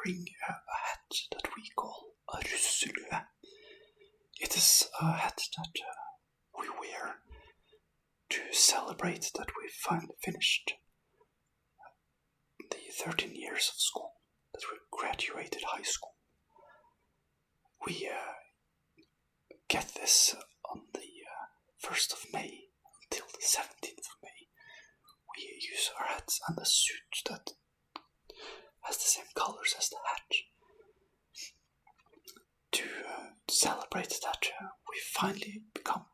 wearing a hat that we call a russelue. It is a hat that we wear to celebrate that we finally finished the 13 years of school, that we graduated high school. We get this on the 1st of May until the 17th of May. We use our hats and a suit that has the same colors as the hat to celebrate that we finally become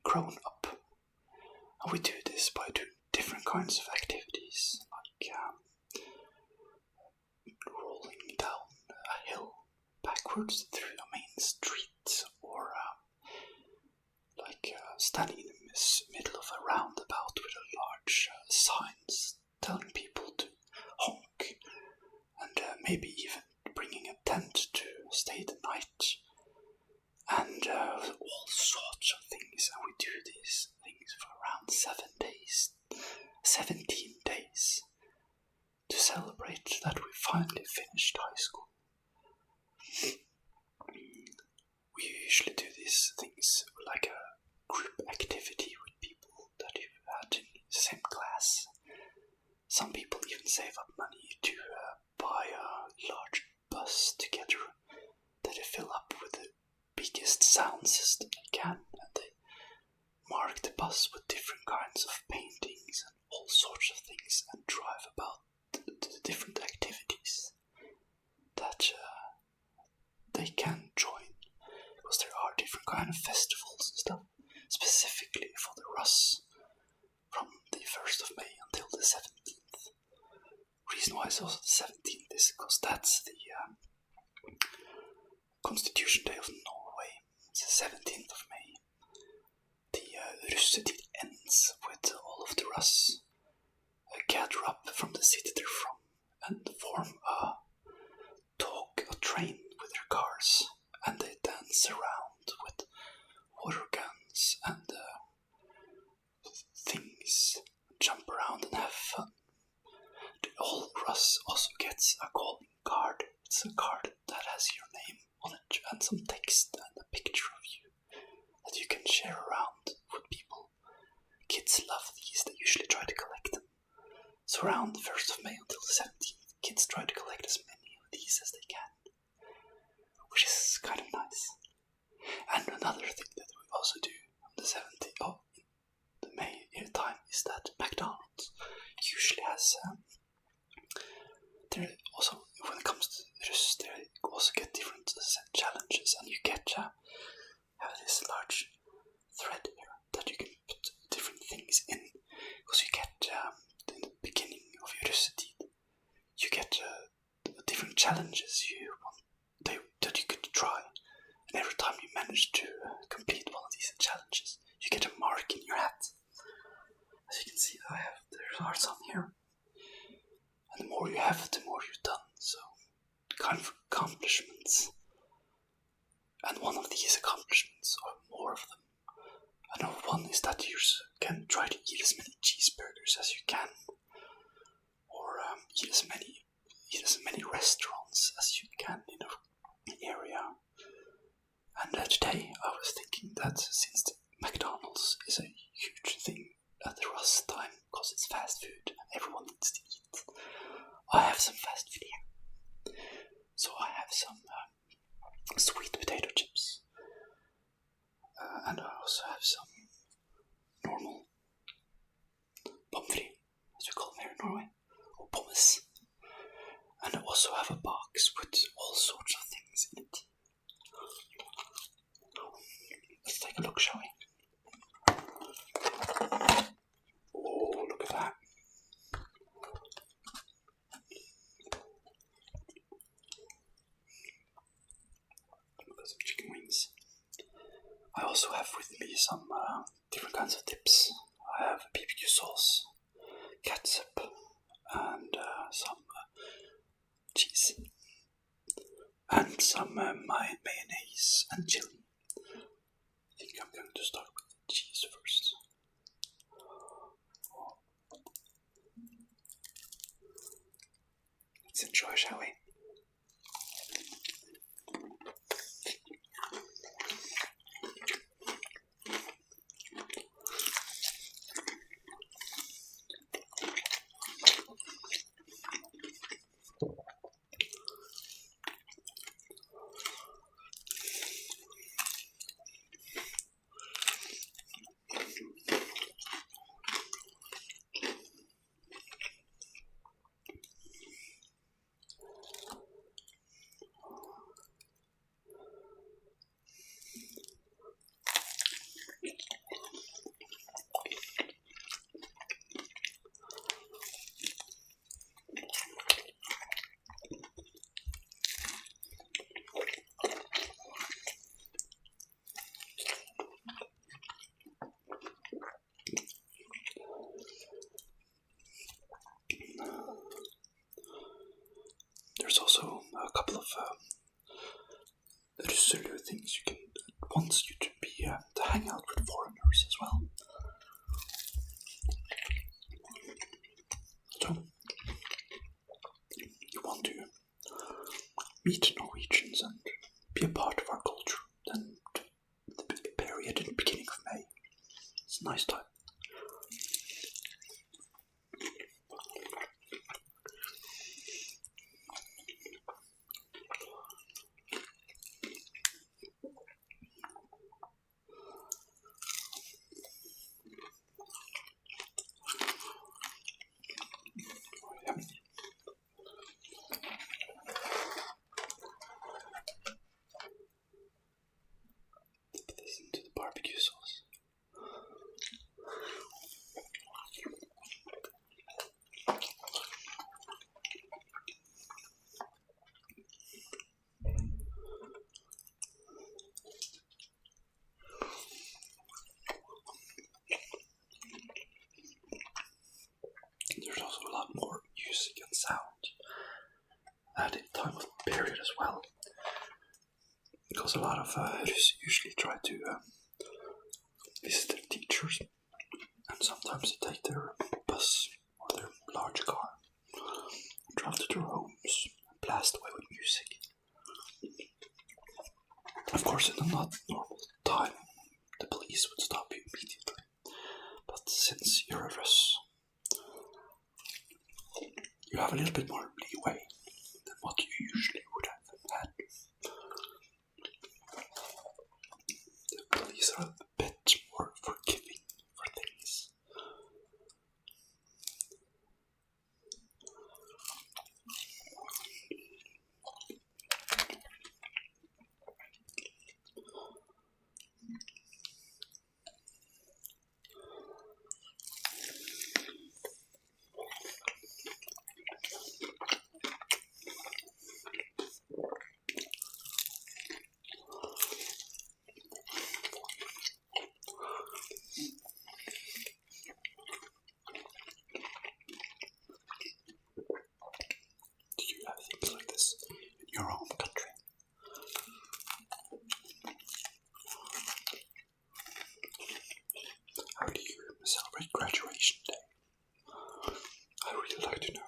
grown up. And we do this by doing different kinds of activities, like rolling down a hill backwards through a main street, or standing in the middle of a roundabout with a large signs telling people to honk, and maybe even bringing a tent to stay the night, and all sorts of things. And we do these things for around 17 days, to celebrate that we finally finished high school. We usually do these things like a group activity with people that you've had in the same class. Some people even save up money to buy a large bus together that they fill up with the biggest sound system they can, and they mark the bus with different kinds of paintings and all sorts of things, and drive about the different activities that they can join, because there are different kind of festivals and stuff specifically for the Russ from the 1st of May until the 17th. Reason why it's also the 17th is because that's the Constitution Day of Norway. It's the 17th of May. The russetid ends with all of the Russ gather up from the city they're from and form a train with their cars, and they dance around with water guns and things, jump around and have fun. The old Russ also gets a calling card. It's a card that has your name on it and some text and a picture of you that you can share around with people. Kids love these, they usually try to collect them. So around the 1st of May until the 17th, kids try to collect as many of these as they can, which is kind of nice. And another thing that we also do on the 17th of the May time is that McDonald's usually has there also, when it comes to this, they also get different challenges, and you get have this large thread here that you can put different things in, because you get in the beginning of your russetid, you get different challenges that you could try, and every time you manage to complete one of these challenges, you get a mark in your hat. As you can see, there are some here, and the more you have, the more you've done. So, kind of accomplishments, and one of these accomplishments, or more of them, I know one is that you can try to eat as many cheeseburgers as you can, or eat as many restaurants as you can in an area. And today I was thinking that since the McDonald's is a huge thing at the Russ time, because it's fast food and everyone needs to eat, I have some fast food here. So I have some sweet potato chips, and I also have some normal pommes frites, as we call them here in Norway, or pommes. And I also have a box with all sorts of things in it. Let's take a look, shall we? Oh, look at that. Look at some Chikenwings. I also have with me some different kinds of dips. I have BBQ sauce, ketchup, and some cheese, and some mayonnaise and chili. I think I'm going to start with the cheese first. Let's enjoy, shall we? there's also a couple of Russelur things you can wants you to be to hang out with foreigners as well. So you want to meet Norwegians and be a part of our culture. Then the period at the beginning of May. It's a nice time. Dip this into the barbecue sauce. There's also a lot more music and sound at the time of the period as well. Because a lot of Rus usually try to visit their teachers, and sometimes they take their bus or their large car, drive to their homes, and blast away with music. Of course, in a not normal time, the police would stop you immediately. But since you're a Rus, you have a little bit more leeway than what you usually would have had. The police are a bit more forgiving for things. Do you have things like this in your home country? How do you celebrate graduation day? I really like to know.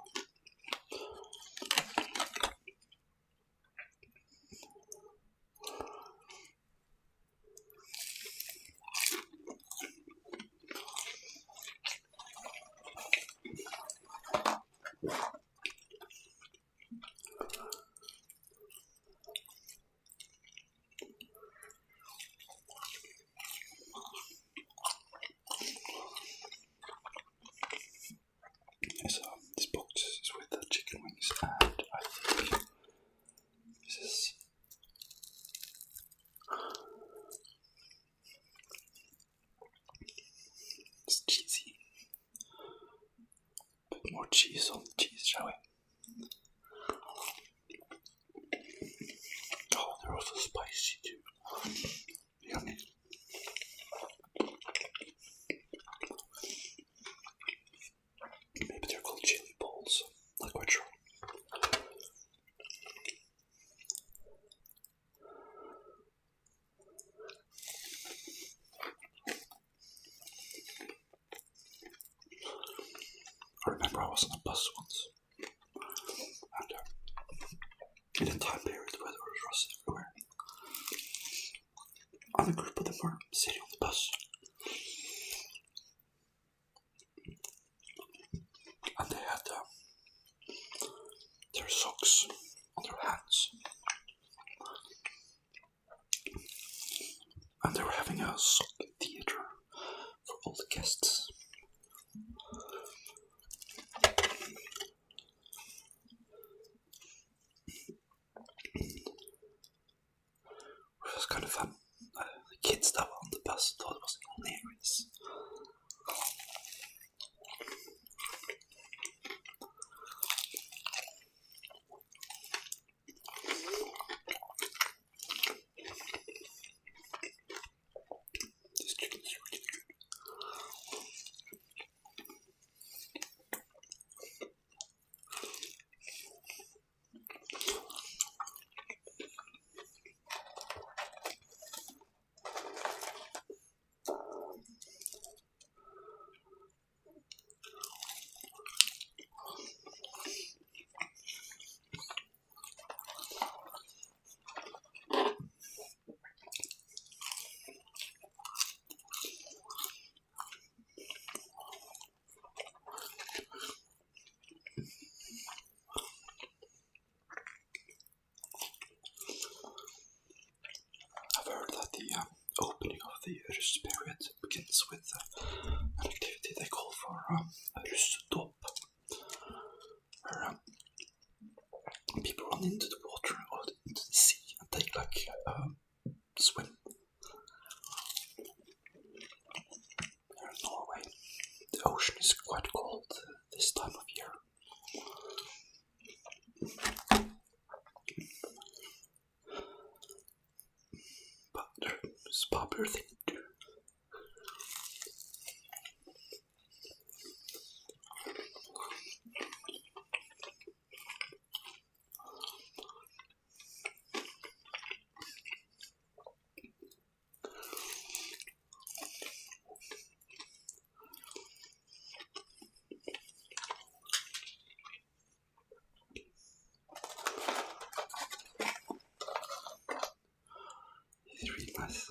So this box is with the Chikenwings, and I think this is it's cheesy. Put more cheese on the cheese, shall we? Oh, they're also spicy too. Yummy. Maybe they're called chili balls. Not quite sure. I remember I was on a bus once, and in a time period where there was Rus everywhere, and a group of them were sitting on the bus, and they had their socks on their hands, and they were having a sock theater for all the guests. It was kind of fun. The kids that were on the bus thought it was hilarious. This chicken is really good. religious period begins with an activity they call for russedåp, where people run into the water or into the sea and take like swim. Here in Norway, the ocean is quite cold this time of year. But it's a popular thing to do. It's really nice.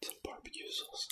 Some barbecue sauce.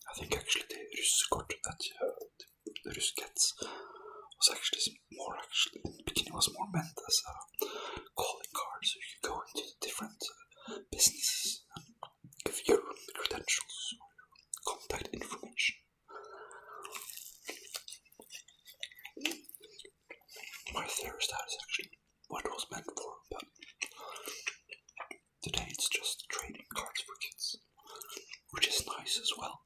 I think actually the russekort that the Russ gets was actually in the beginning was more meant as a calling card, so you could go into different businesses and give your credentials or your contact information. My theory is that is actually what it was meant for, but today it's just trading cards for kids, which is nice as well.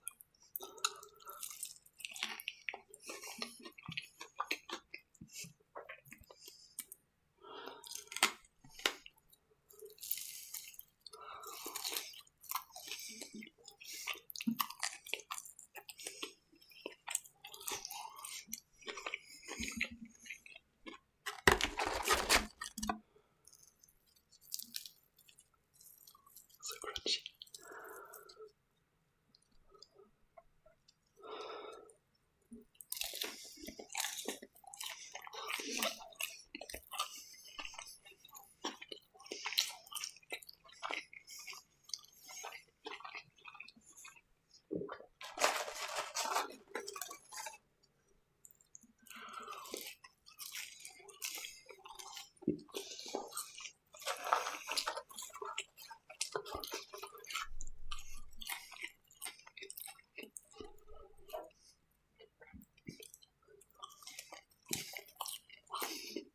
So crunchy.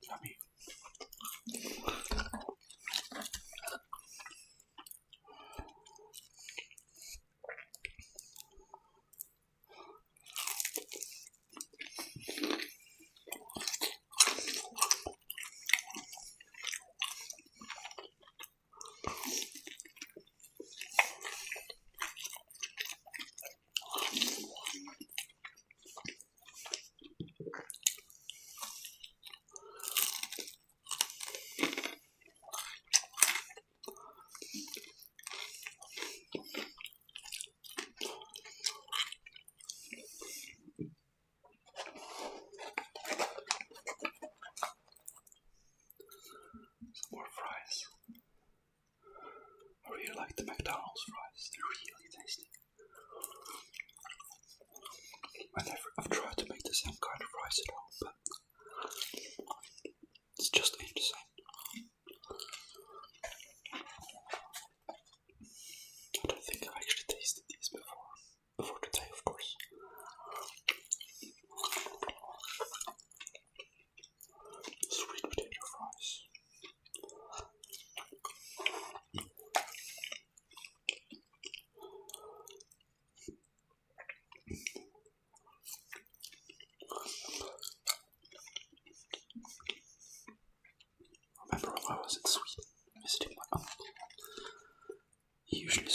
Yummy. Some more fries. I really like the McDonald's fries. They're really tasty. I've tried to make the same kind of fries at home, but it's just ain't the same. I don't think I've actually tasted these before today, of course. Sweet potato fries.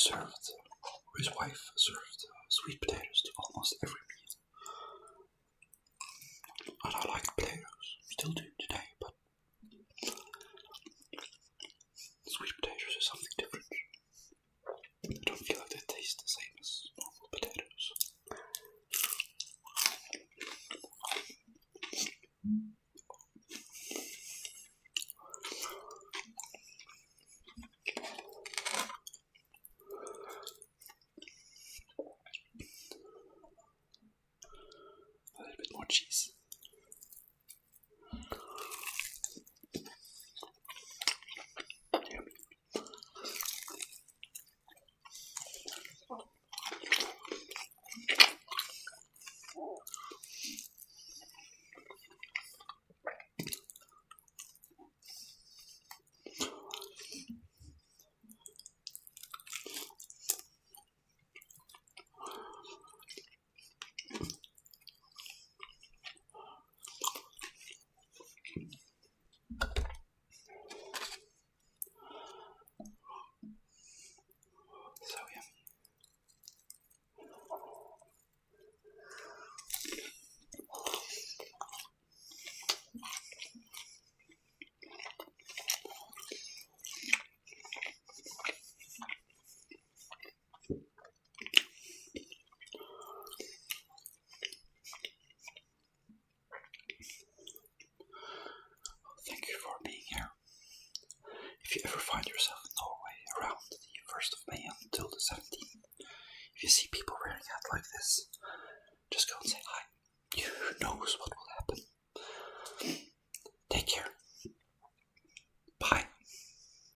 served, or his wife served sweet potatoes to almost every meal. And I like potatoes, still do today, but sweet potatoes are something different. I don't feel like they taste the same as normal potatoes. A little bit more cheese. So yummy. Thank you for being here. If you ever find yourself in Norway around the 1st of May until the 17th, if you see people wearing a hat like this, just go and say hi. Who knows what will happen?